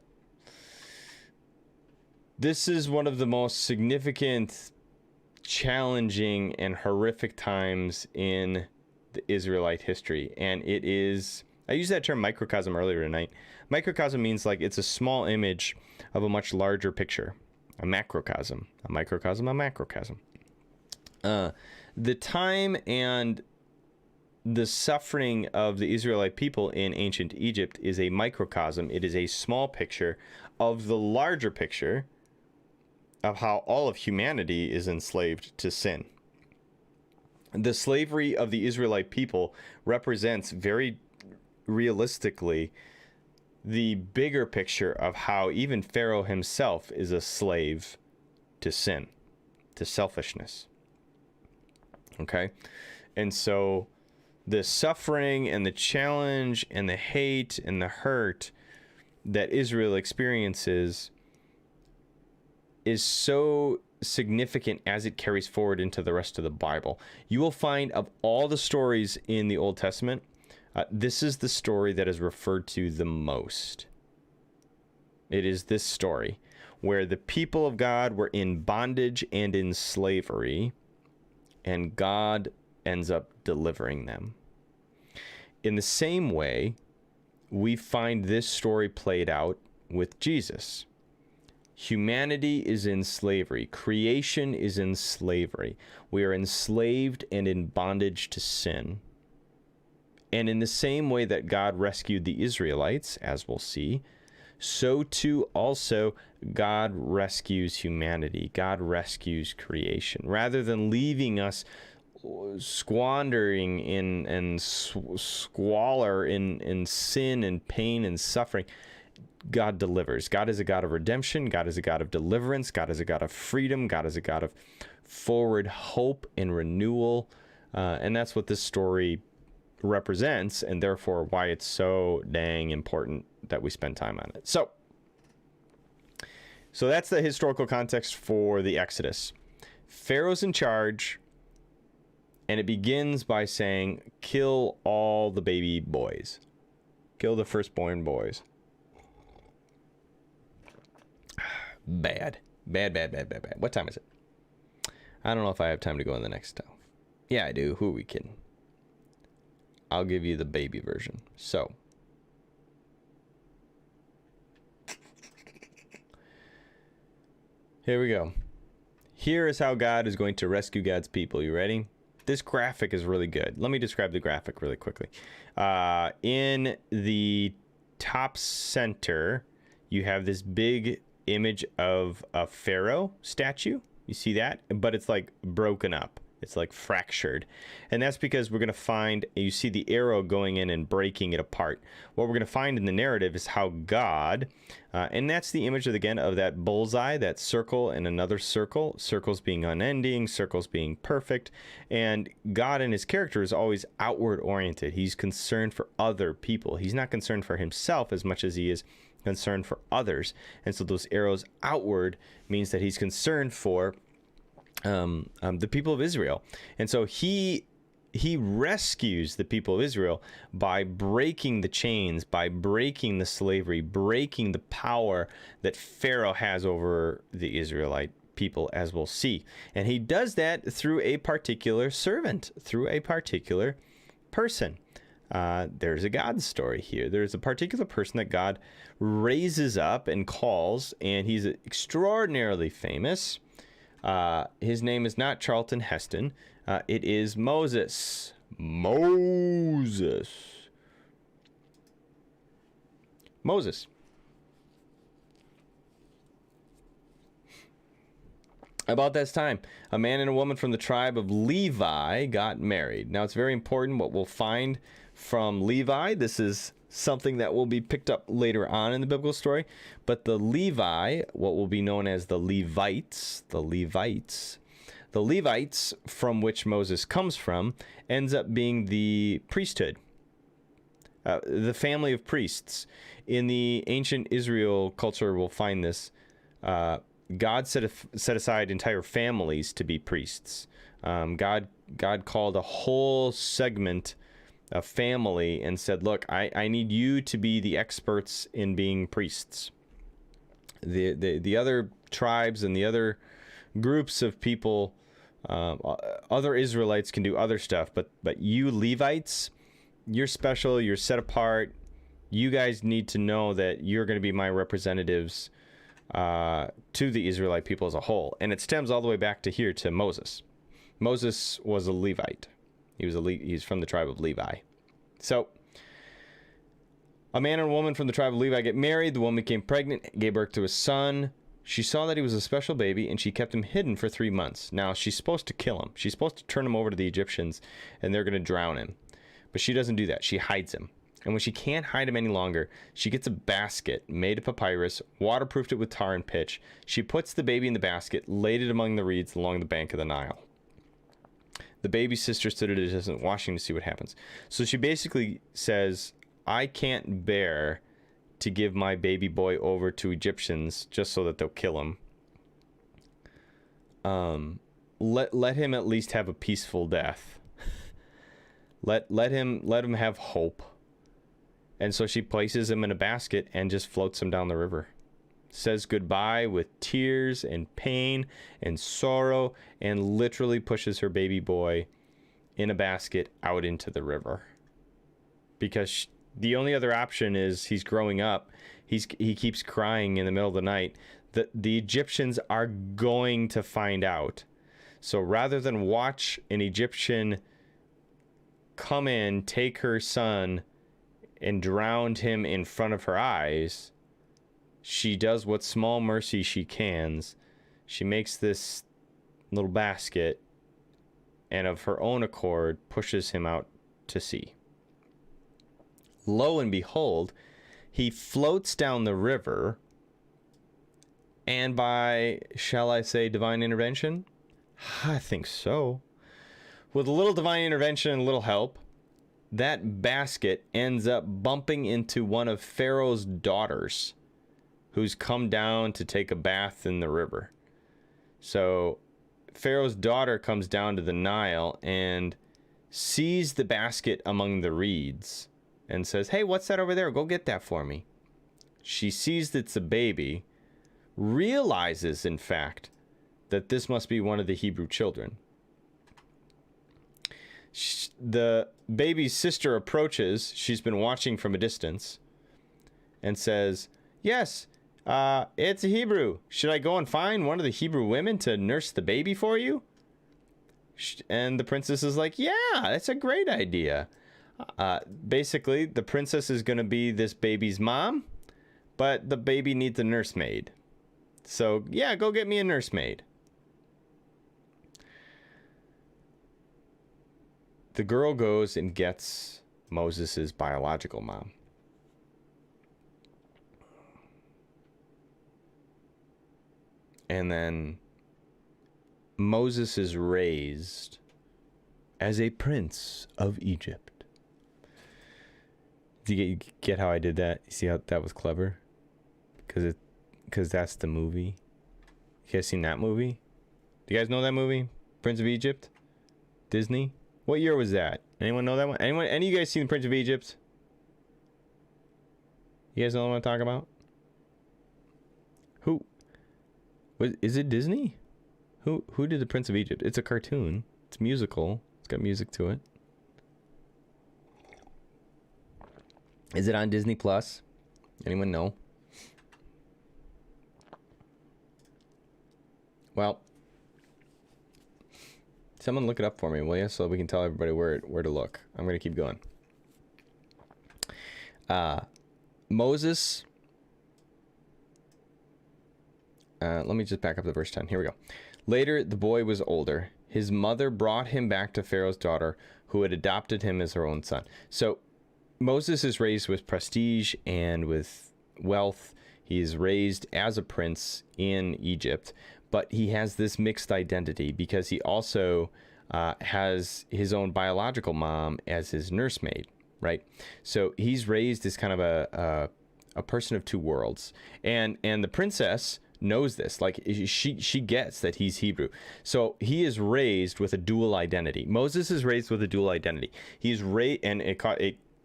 This is one of the most significant, challenging, and horrific times in the Israelite history. And it is, I used that term microcosm earlier tonight. Microcosm means like it's a small image of a much larger picture. A macrocosm. A microcosm, a macrocosm. The time and the suffering of the Israelite people in ancient Egypt is a microcosm. It is a small picture of the larger picture of how all of humanity is enslaved to sin. The slavery of the Israelite people represents very realistically the bigger picture of how even Pharaoh himself is a slave to sin, to selfishness. Okay? And so the suffering and the challenge and the hate and the hurt that Israel experiences is so significant as it carries forward into the rest of the Bible. You will find of all the stories in the Old Testament, this is the story that is referred to the most. It is this story where the people of God were in bondage and in slavery, and God ends up delivering them. In the same way, we find this story played out with Jesus. Humanity is in slavery. Creation is in slavery. We are enslaved and in bondage to sin. And in the same way that God rescued the Israelites, as we'll see, so too also God rescues humanity. God rescues creation. Rather than leaving us squandering in squalor in sin and pain and suffering, God delivers. God is a God of redemption. God is a God of deliverance. God is a God of freedom. God is a God of forward hope and renewal. And that's what this story represents, and therefore why it's so dang important that we spend time on it. So that's the historical context for the Exodus. Pharaoh's in charge, and it begins by saying, kill all the baby boys. Kill the firstborn boys. Bad. What time is it? I don't know if I have time to go on the next stuff. Yeah, I do. Who are we kidding? I'll give you the baby version. So, here we go. Here is how God is going to rescue God's people. You ready? This graphic is really good. Let me describe the graphic really quickly. In the top center, you have this big image of a pharaoh statue. You see that? But it's like broken up. It's like fractured. And that's because we're going to find, you see the arrow going in and breaking it apart. What we're going to find in the narrative is how God, and that's the image, again, of that bullseye, that circle and another circle, circles being unending, circles being perfect. And God and his character is always outward oriented. He's concerned for other people. He's not concerned for himself as much as he is concerned for others. And so those arrows outward means that he's concerned for the people of Israel. And so he rescues the people of Israel by breaking the chains, by breaking the slavery, breaking the power that Pharaoh has over the Israelite people, as we'll see. And he does that through a particular servant, through a particular person. there's a God story here. There's a particular person that God raises up and calls, and he's extraordinarily famous. His name is not Charlton Heston. It is Moses. Moses. About this time, a man and a woman from the tribe of Levi got married. Now, it's very important what we'll find from Levi. This is something that will be picked up later on in the biblical story. But the Levi, what will be known as the Levites, from which Moses comes from, ends up being the priesthood, the family of priests. In the ancient Israel culture, we'll find this. God set aside entire families to be priests. God called a whole segment of family and said, look, I need you to be the experts in being priests. The other tribes and the other groups of people, other Israelites can do other stuff, but you Levites, you're special, you're set apart. You guys need to know that you're going to be my representatives to the Israelite people as a whole. And it stems all the way back to here, to Moses. Moses was a Levite. He's from the tribe of Levi. So a man and a woman from the tribe of Levi get married. The woman became pregnant, gave birth to a son. She saw that he was a special baby, and she kept him hidden for 3 months. Now, she's supposed to kill him. She's supposed to turn him over to the Egyptians, and they're going to drown him. But she doesn't do that. She hides him. And when she can't hide him any longer, she gets a basket made of papyrus, waterproofed it with tar and pitch. She puts the baby in the basket, laid it among the reeds along the bank of the Nile. The baby's sister stood at a distance watching to see what happens. So she basically says, I can't bear to give my baby boy over to Egyptians just so that they'll kill him. Let him at least have a peaceful death. let him have hope. And so she places him in a basket and just floats him down the river. Says goodbye with tears and pain and sorrow, and literally pushes her baby boy in a basket out into the river. Because the only other option is he's growing up. He keeps crying in the middle of the night. The Egyptians are going to find out. So rather than watch an Egyptian come in, take her son, and drowned him in front of her eyes, she does what small mercy she can. She makes this little basket and of her own accord pushes him out to sea. Lo and behold, he floats down the river, and by, shall I say, divine intervention? I think so. With a little divine intervention and a little help, that basket ends up bumping into one of Pharaoh's daughters who's come down to take a bath in the river. So Pharaoh's daughter comes down to the Nile and sees the basket among the reeds and says, hey, what's that over there? Go get that for me. She sees that it's a baby, realizes, in fact, that this must be one of the Hebrew children. The baby's sister approaches. She's been watching from a distance and says, yes, it's a Hebrew. Should I go and find one of the Hebrew women to nurse the baby for you? And the princess is like, yeah, that's a great idea. Basically, the princess is going to be this baby's mom, but the baby needs a nursemaid. So, yeah, go get me a nursemaid. The girl goes and gets Moses' biological mom. And then Moses is raised as a prince of Egypt. Do you get how I did that? You see how that was clever? Because that's the movie. You guys seen that movie? Do you guys know that movie? Prince of Egypt? Disney? What year was that? Anyone know that one? Any of you guys seen the Prince of Egypt? You guys know what I'm talking about? Who? Is it Disney? Who did the Prince of Egypt? It's a cartoon. It's musical. It's got music to it. Is it on Disney Plus? Anyone know? Well, someone look it up for me, will you? So we can tell everybody where to look. I'm going to keep going. Moses. Let me just back up to verse 10. Here we go. Later, the boy was older. His mother brought him back to Pharaoh's daughter, who had adopted him as her own son. So Moses is raised with prestige and with wealth. He is raised as a prince in Egypt, but he has this mixed identity because he also has his own biological mom as his nursemaid, right? So he's raised as kind of a person of two worlds, and the princess knows this. Like, she gets that he's Hebrew, so he is raised with a dual identity. Moses is raised with a dual identity. He's raised, and it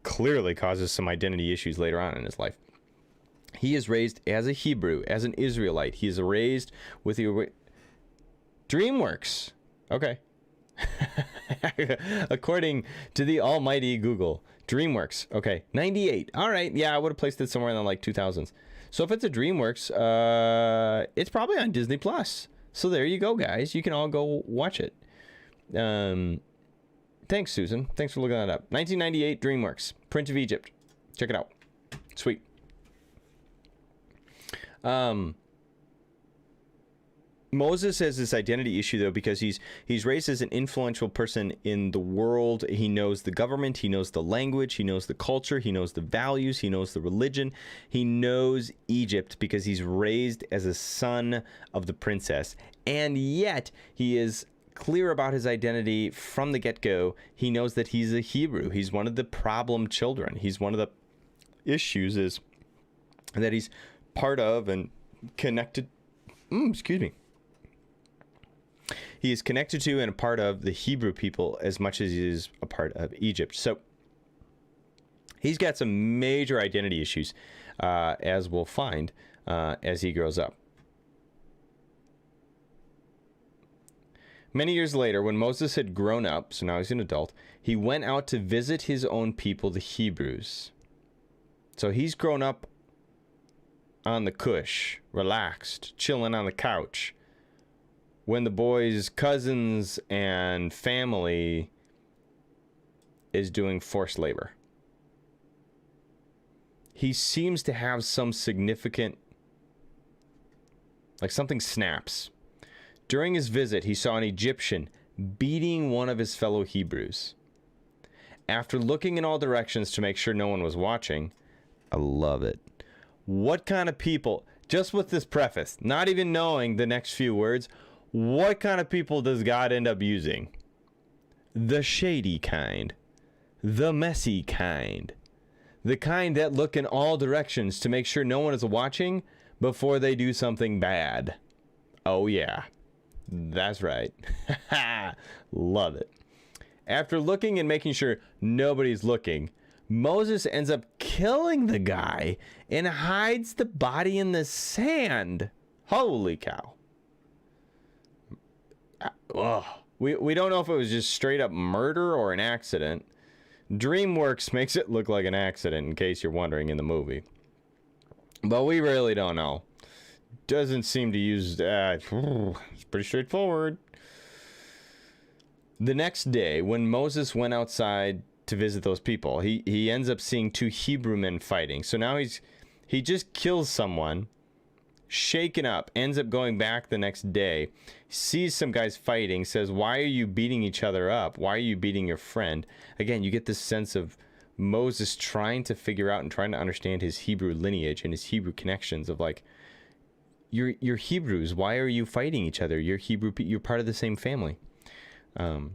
clearly causes some identity issues later on in his life. He is raised as a Hebrew, as an Israelite. He is raised with the DreamWorks. Okay. According to the almighty Google, DreamWorks. Okay, 98. All right, yeah, I would have placed it somewhere in the like 2000s. So if it's a DreamWorks, it's probably on Disney Plus. So there you go, guys. You can all go watch it. Thanks, Susan. Thanks for looking that up. 1998 DreamWorks, Prince of Egypt. Check it out. Sweet. Moses has this identity issue, though, because he's raised as an influential person in the world. He knows the government, he knows the language, he knows the culture, he knows the values, he knows the religion. He knows Egypt because he's raised as a son of the princess. And yet, he is clear about his identity from the get-go. He knows that he's a Hebrew. He's one of the problem children. He's one of the issues is that he's part of and connected. Excuse me. He is connected to and a part of the Hebrew people as much as he is a part of Egypt. So he's got some major identity issues, as we'll find as he grows up. Many years later, when Moses had grown up, so now he's an adult, he went out to visit his own people, the Hebrews. So he's grown up on the cush, relaxed, chilling on the couch, when the boy's cousins and family is doing forced labor. He seems to have some significant, like something snaps. During his visit, he saw an Egyptian beating one of his fellow Hebrews. After looking in all directions to make sure no one was watching, I love it. What kind of people, just with this preface, not even knowing the next few words, what kind of people does God end up using? The shady kind, the messy kind, the kind that look in all directions to make sure no one is watching before they do something bad. Oh yeah, that's right. Love it. After looking and making sure nobody's looking, Moses ends up killing the guy and hides the body in the sand. Holy cow. We don't know if it was just straight up murder or an accident. DreamWorks makes it look like an accident, in case you're wondering, in the movie. But we really don't know. Doesn't seem to use... it's pretty straightforward. The next day, when Moses went outside to visit those people, he ends up seeing two Hebrew men fighting. So now he just kills someone, shaken up, ends up going back the next day, sees some guys fighting, says, why are you beating each other up? Why are you beating your friend? Again, you get this sense of Moses trying to figure out and trying to understand his Hebrew lineage and his Hebrew connections of like, you're Hebrews. Why are you fighting each other? You're Hebrew. You're part of the same family. The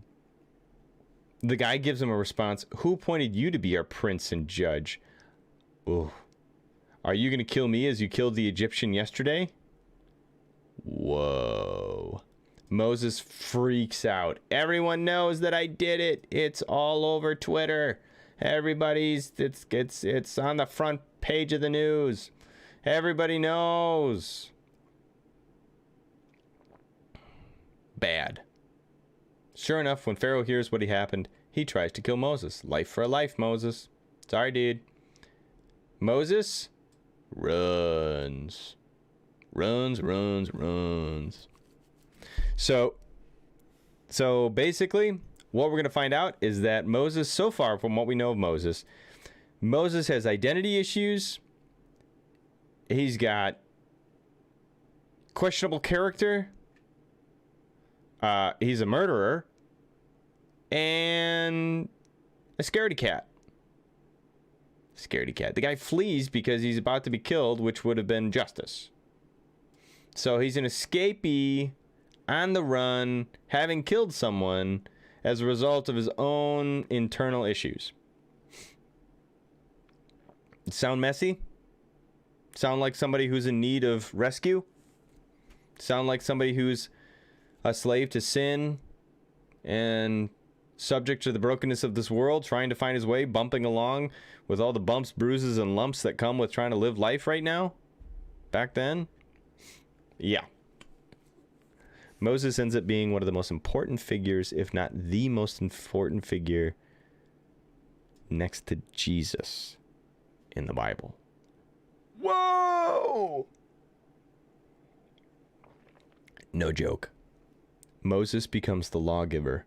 guy gives him a response. Who appointed you to be our prince and judge? Ooh. Are you going to kill me as you killed the Egyptian yesterday? Whoa. Moses freaks out. Everyone knows that I did it. It's all over Twitter. It's on the front page of the news. Everybody knows. Bad. Sure enough, when Pharaoh hears what happened, he tries to kill Moses. Life for a life, Moses. Sorry, dude. Moses runs. Runs. So basically, what we're going to find out is that Moses, so far from what we know of Moses, Moses has identity issues. He's got questionable character. He's a murderer. And a scaredy cat. Scaredy cat. The guy flees because he's about to be killed, which would have been justice. So he's an escapee on the run, having killed someone as a result of his own internal issues. Sound messy? Sound like somebody who's in need of rescue? Sound like somebody who's a slave to sin and subject to the brokenness of this world, trying to find his way, bumping along with all the bumps, bruises, and lumps that come with trying to live life right now? Back then? Yeah. Moses ends up being one of the most important figures, if not the most important figure, next to Jesus in the Bible. Whoa! No joke. Moses becomes the lawgiver.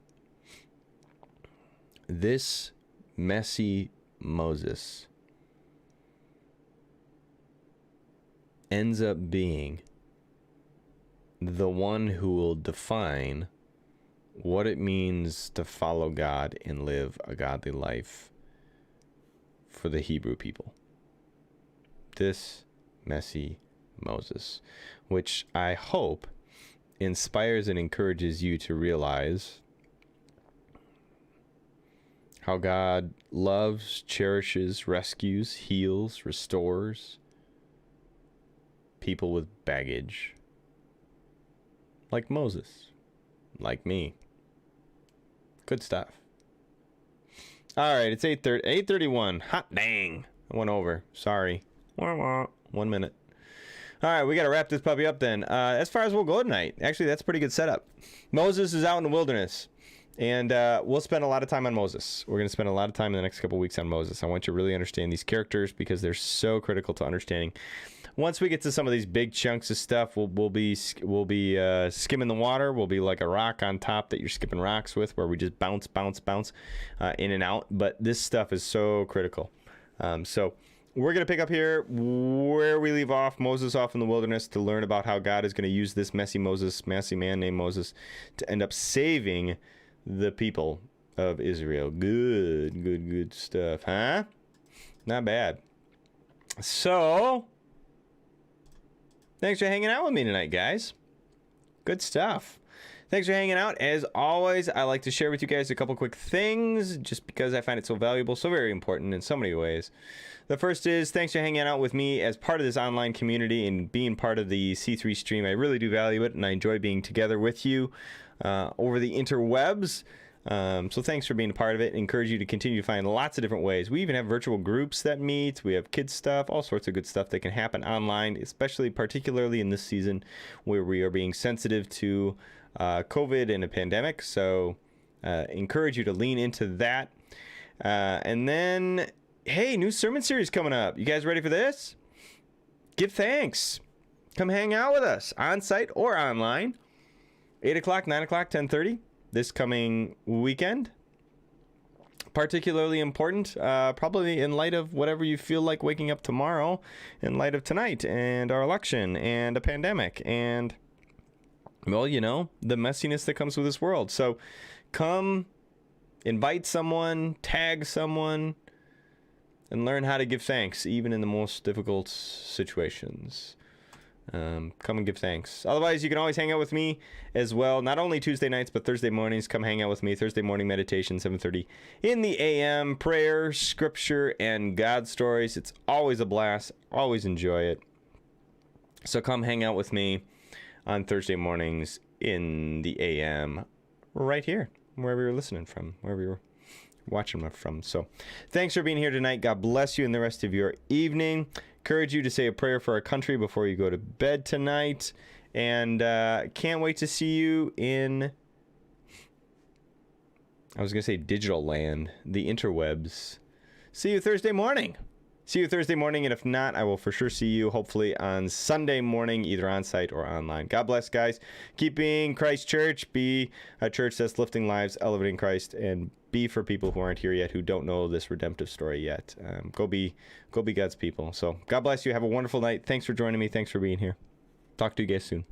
This messy Moses ends up being the one who will define what it means to follow God and live a godly life for the Hebrew people. This messy Moses, which I hope inspires and encourages you to realize how God loves, cherishes, rescues, heals, restores people with baggage. Like Moses. Like me. Good stuff. All right, it's 8:31. Hot dang. I went over. Sorry. 1 minute. All right, we got to wrap this puppy up then. As far as we'll go tonight, actually, that's a pretty good setup. Moses is out in the wilderness, and we'll spend a lot of time on Moses. We're going to spend a lot of time in the next couple weeks on Moses. I want you to really understand these characters because they're so critical to understanding. Once we get to some of these big chunks of stuff, we'll be skimming the water. We'll be like a rock on top that you're skipping rocks with, where we just bounce in and out. But this stuff is so critical. So we're going to pick up here where we leave off, Moses off in the wilderness, to learn about how God is going to use this messy man named Moses to end up saving the people of Israel. Good stuff, huh? Not bad. So thanks for hanging out with me tonight, guys. Good stuff. Thanks for hanging out. As always, I like to share with you guys a couple quick things just because I find it so valuable, so very important in so many ways. The first is thanks for hanging out with me as part of this online community and being part of the C3 stream. I really do value it, and I enjoy being together with you over the interwebs. So thanks for being a part of it. I encourage you to continue to find lots of different ways. We even have virtual groups that meet. We have kids stuff, all sorts of good stuff that can happen online, especially particularly in this season where we are being sensitive to COVID and a pandemic. So encourage you to lean into that. And then, hey, new sermon series coming up. You guys ready for this? Give thanks. Come hang out with us on site or online. 8 o'clock, 9 o'clock, 10:30. This coming weekend. Particularly important, probably in light of whatever you feel like waking up tomorrow, in light of tonight and our election and a pandemic and, well, you know, the messiness that comes with this world. So come, invite someone, tag someone, and learn how to give thanks, even in the most difficult situations. Come and give thanks. Otherwise, you can always hang out with me as well. Not only Tuesday nights, but Thursday mornings. Come hang out with me. Thursday morning meditation, 7:30 in the AM. Prayer, scripture, and God stories. It's always a blast. Always enjoy it. So come hang out with me on Thursday mornings in the AM right here, wherever you're listening from, wherever you're watching from. So thanks for being here tonight. God bless you and the rest of your evening. Encourage you to say a prayer for our country before you go to bed tonight. And can't wait to see you in, I was going to say digital land, the interwebs. See you Thursday morning. see you Thursday morning, and if not, I will for sure see you hopefully on Sunday morning, either on site or online. God bless, guys. Keep being Christ Church. Be a church that's lifting lives, elevating Christ, and be for people who aren't here yet, who don't know this redemptive story yet. Go be God's people. So God bless you. Have a wonderful night. Thanks for joining me. Thanks for being here. Talk to you guys soon.